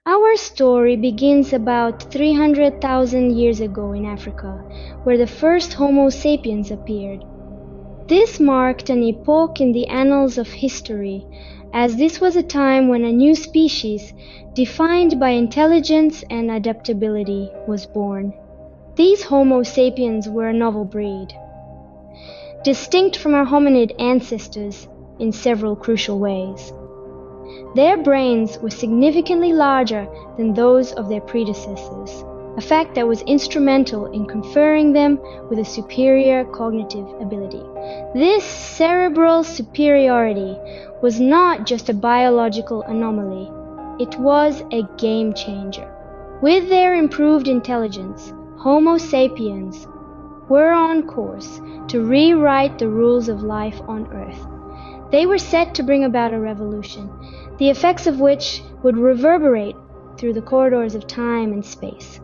Our story begins about 300,000 years ago in Africa, where the first Homo sapiens appeared. This marked an epoch in the annals of history, as this was a time when a new species, defined by intelligence and adaptability, was born. These Homo sapiens were a novel breed, distinct from our hominid ancestors in several crucial ways. Their brains were significantly larger than those of their predecessors, a fact that was instrumental in conferring them with a superior cognitive ability. This cerebral superiority was not just a biological anomaly, it was a game changer. With their improved intelligence, Homo sapiens were on course to rewrite the rules of life on Earth. They were set to bring about a revolution, the effects of which would reverberate through the corridors of time and space.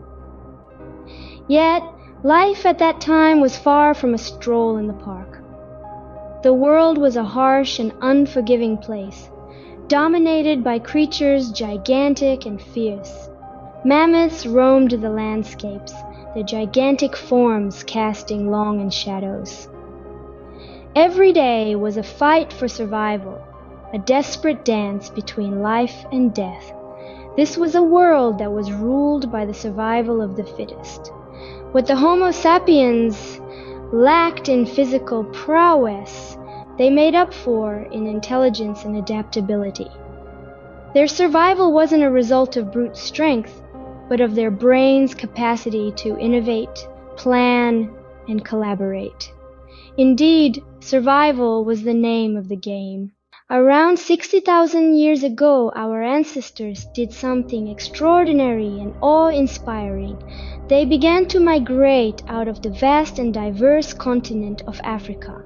Yet, life at that time was far from a stroll in the park. The world was a harsh and unforgiving place, dominated by creatures gigantic and fierce. Mammoths roamed the landscapes, their gigantic forms casting long shadows. Every day was a fight for survival, a desperate dance between life and death. This was a world that was ruled by the survival of the fittest. What the Homo sapiens lacked in physical prowess, they made up for in intelligence and adaptability. Their survival wasn't a result of brute strength, but of their brains' capacity to innovate, plan, and collaborate. Indeed, survival was the name of the game. Around 60,000 years ago, our ancestors did something extraordinary and awe-inspiring. They began to migrate out of the vast and diverse continent of Africa.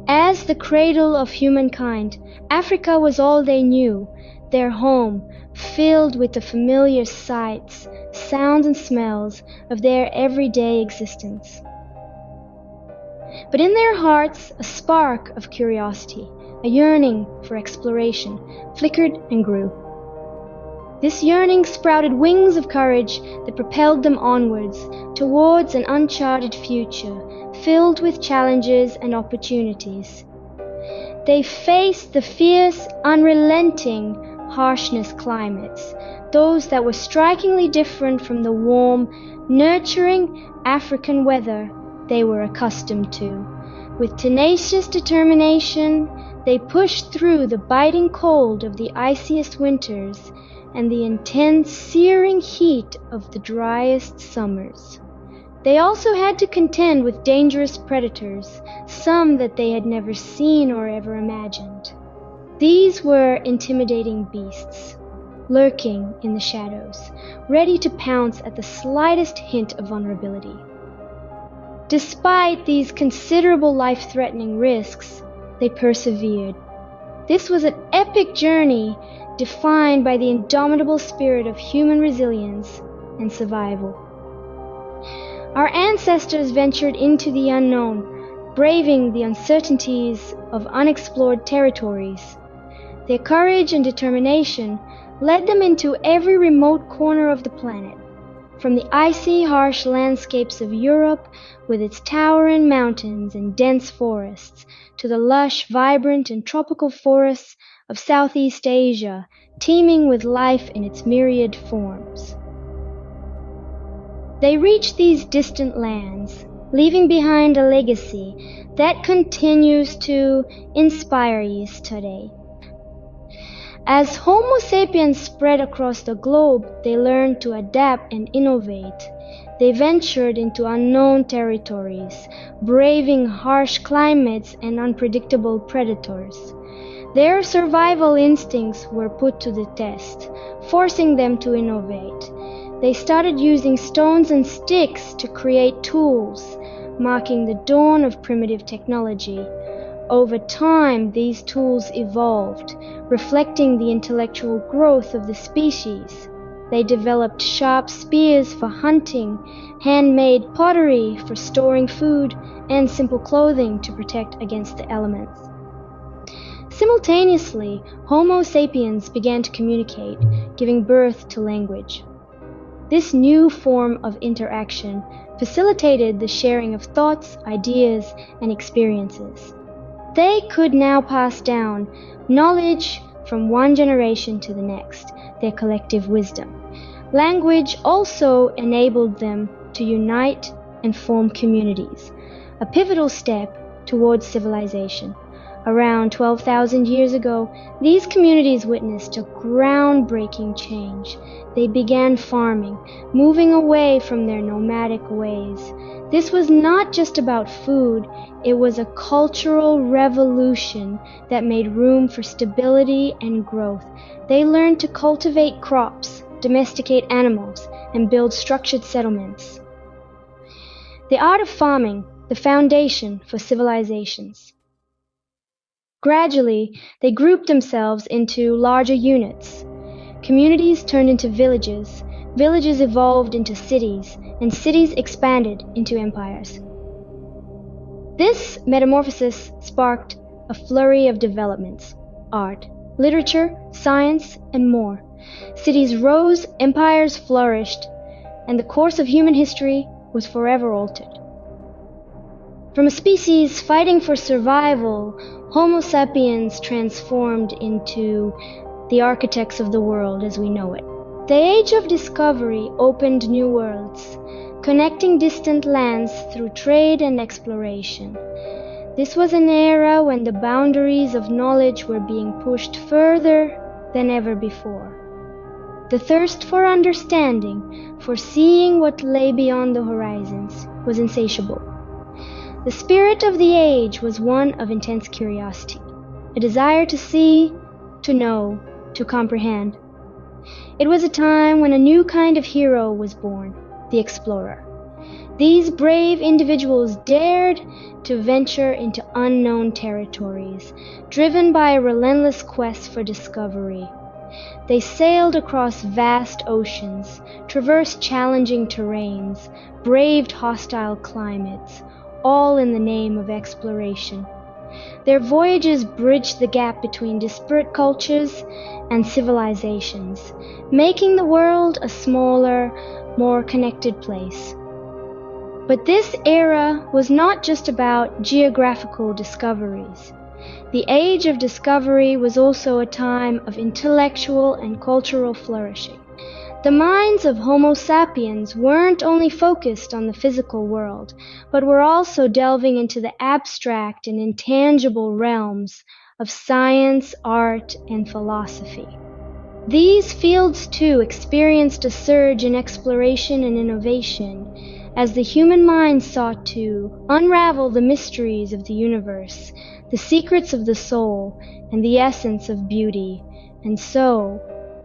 As the cradle of humankind, Africa was all they knew, their home, filled with the familiar sights, sounds, and smells of their everyday existence. But in their hearts, a spark of curiosity, a yearning for exploration, flickered and grew. This yearning sprouted wings of courage that propelled them onwards, towards an uncharted future, filled with challenges and opportunities. They faced the fierce, unrelenting harshness climates, those that were strikingly different from the warm, nurturing African weather they were accustomed to. With tenacious determination, they pushed through the biting cold of the iciest winters and the intense, searing heat of the driest summers. They also had to contend with dangerous predators, some that they had never seen or ever imagined. These were intimidating beasts, lurking in the shadows, ready to pounce at the slightest hint of vulnerability. Despite these considerable life-threatening risks, they persevered. This was an epic journey defined by the indomitable spirit of human resilience and survival. Our ancestors ventured into the unknown, braving the uncertainties of unexplored territories. Their courage and determination led them into every remote corner of the planet, from the icy, harsh landscapes of Europe with its towering mountains and dense forests, to the lush, vibrant, and tropical forests of Southeast Asia, teeming with life in its myriad forms. They reached these distant lands, leaving behind a legacy that continues to inspire us today. As Homo sapiens spread across the globe, they learned to adapt and innovate. They ventured into unknown territories, braving harsh climates and unpredictable predators. Their survival instincts were put to the test, forcing them to innovate. They started using stones and sticks to create tools, marking the dawn of primitive technology. Over time, these tools evolved, reflecting the intellectual growth of the species. They developed sharp spears for hunting, handmade pottery for storing food, and simple clothing to protect against the elements. Simultaneously, Homo sapiens began to communicate, giving birth to language. This new form of interaction facilitated the sharing of thoughts, ideas, and experiences. They could now pass down knowledge from one generation to the next, their collective wisdom. Language also enabled them to unite and form communities, a pivotal step towards civilization. Around 12,000 years ago, these communities witnessed a groundbreaking change. They began farming, moving away from their nomadic ways. This was not just about food, it was a cultural revolution that made room for stability and growth. They learned to cultivate crops, domesticate animals, and build structured settlements. The art of farming, the foundation for civilizations. Gradually, they grouped themselves into larger units. Communities turned into villages, villages evolved into cities, and cities expanded into empires. This metamorphosis sparked a flurry of developments: art, literature, science, and more. Cities rose, empires flourished, and the course of human history was forever altered. From a species fighting for survival, Homo sapiens transformed into the architects of the world as we know it. The age of discovery opened new worlds, connecting distant lands through trade and exploration. This was an era when the boundaries of knowledge were being pushed further than ever before. The thirst for understanding, for seeing what lay beyond the horizons, was insatiable. The spirit of the age was one of intense curiosity, a desire to see, to know, to comprehend. It was a time when a new kind of hero was born, the explorer. These brave individuals dared to venture into unknown territories, driven by a relentless quest for discovery. They sailed across vast oceans, traversed challenging terrains, braved hostile climates, all in the name of exploration. Their voyages bridged the gap between disparate cultures and civilizations, making the world a smaller, more connected place. But this era was not just about geographical discoveries. The age of discovery was also a time of intellectual and cultural flourishing. The minds of Homo sapiens weren't only focused on the physical world, but were also delving into the abstract and intangible realms of science, art, and philosophy. These fields, too, experienced a surge in exploration and innovation as the human mind sought to unravel the mysteries of the universe, the secrets of the soul, and the essence of beauty. And so,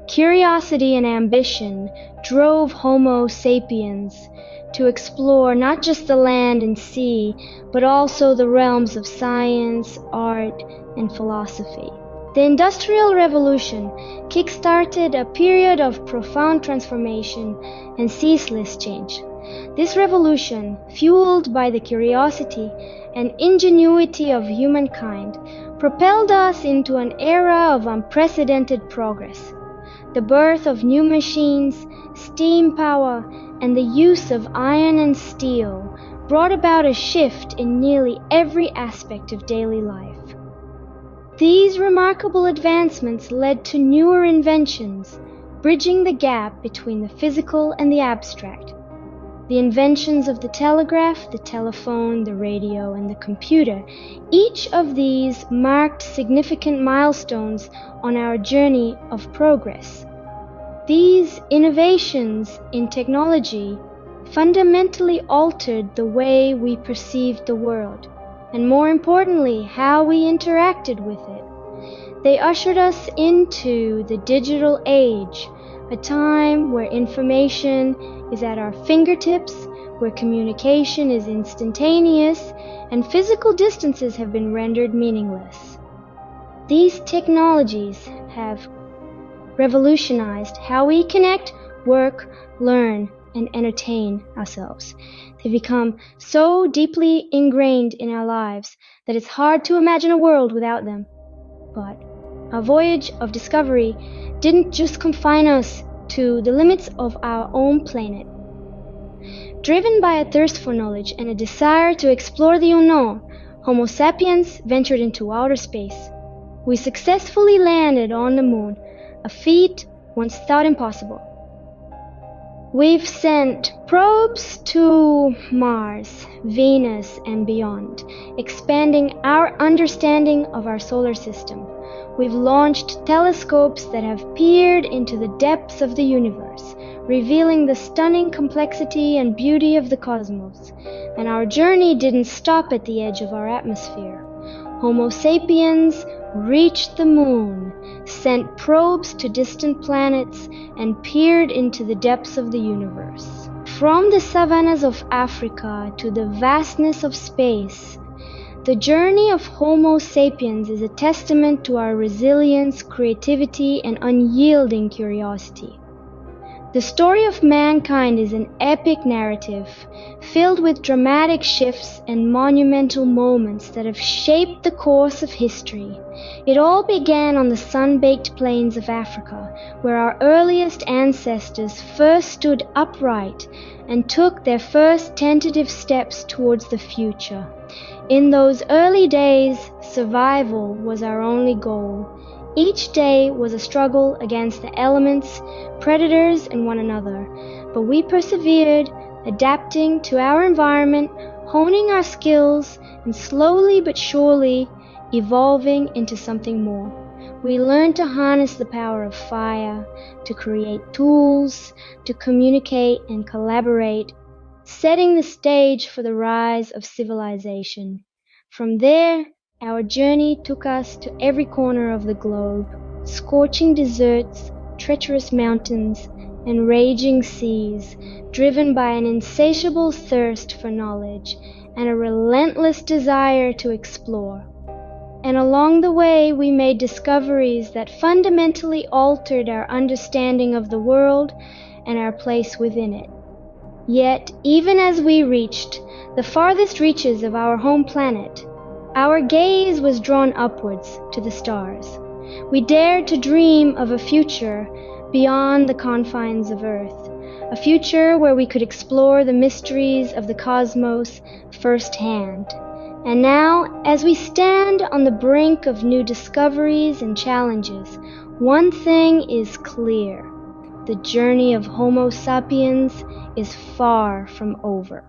curiosity and ambition drove Homo sapiens to explore not just the land and sea, but also the realms of science, art, and philosophy. The Industrial Revolution kick-started a period of profound transformation and ceaseless change. This revolution, fueled by the curiosity and ingenuity of humankind, propelled us into an era of unprecedented progress. The birth of new machines, steam power, and the use of iron and steel brought about a shift in nearly every aspect of daily life. These remarkable advancements led to newer inventions, bridging the gap between the physical and the abstract. The inventions of the telegraph, the telephone, the radio, and the computer, each of these marked significant milestones on our journey of progress. These innovations in technology fundamentally altered the way we perceived the world, and more importantly, how we interacted with it. They ushered us into the digital age, a time where information is at our fingertips, where communication is instantaneous, and physical distances have been rendered meaningless. These technologies have revolutionized how we connect, work, learn, and entertain ourselves. They've become so deeply ingrained in our lives that it's hard to imagine a world without them. But our voyage of discovery didn't just confine us to the limits of our own planet. Driven by a thirst for knowledge and a desire to explore the unknown, Homo sapiens ventured into outer space. We successfully landed on the moon, a feat once thought impossible. We've sent probes to Mars, Venus, and beyond, expanding our understanding of our solar system. We've launched telescopes that have peered into the depths of the universe, revealing the stunning complexity and beauty of the cosmos. And our journey didn't stop at the edge of our atmosphere. Homo sapiens reached the moon, sent probes to distant planets, and peered into the depths of the universe. From the savannas of Africa to the vastness of space, the journey of Homo sapiens is a testament to our resilience, creativity, and unyielding curiosity. The story of mankind is an epic narrative, filled with dramatic shifts and monumental moments that have shaped the course of history. It all began on the sun-baked plains of Africa, where our earliest ancestors first stood upright and took their first tentative steps towards the future. In those early days, survival was our only goal. Each day was a struggle against the elements, predators, and one another, but we persevered, adapting to our environment, honing our skills, and slowly but surely evolving into something more. We learned to harness the power of fire, to create tools, to communicate and collaborate, setting the stage for the rise of civilization. From there, our journey took us to every corner of the globe, scorching deserts, treacherous mountains, and raging seas, driven by an insatiable thirst for knowledge and a relentless desire to explore. And along the way, we made discoveries that fundamentally altered our understanding of the world and our place within it. Yet, even as we reached the farthest reaches of our home planet, our gaze was drawn upwards to the stars. We dared to dream of a future beyond the confines of Earth, a future where we could explore the mysteries of the cosmos firsthand. And now, as we stand on the brink of new discoveries and challenges, one thing is clear: the journey of Homo sapiens is far from over.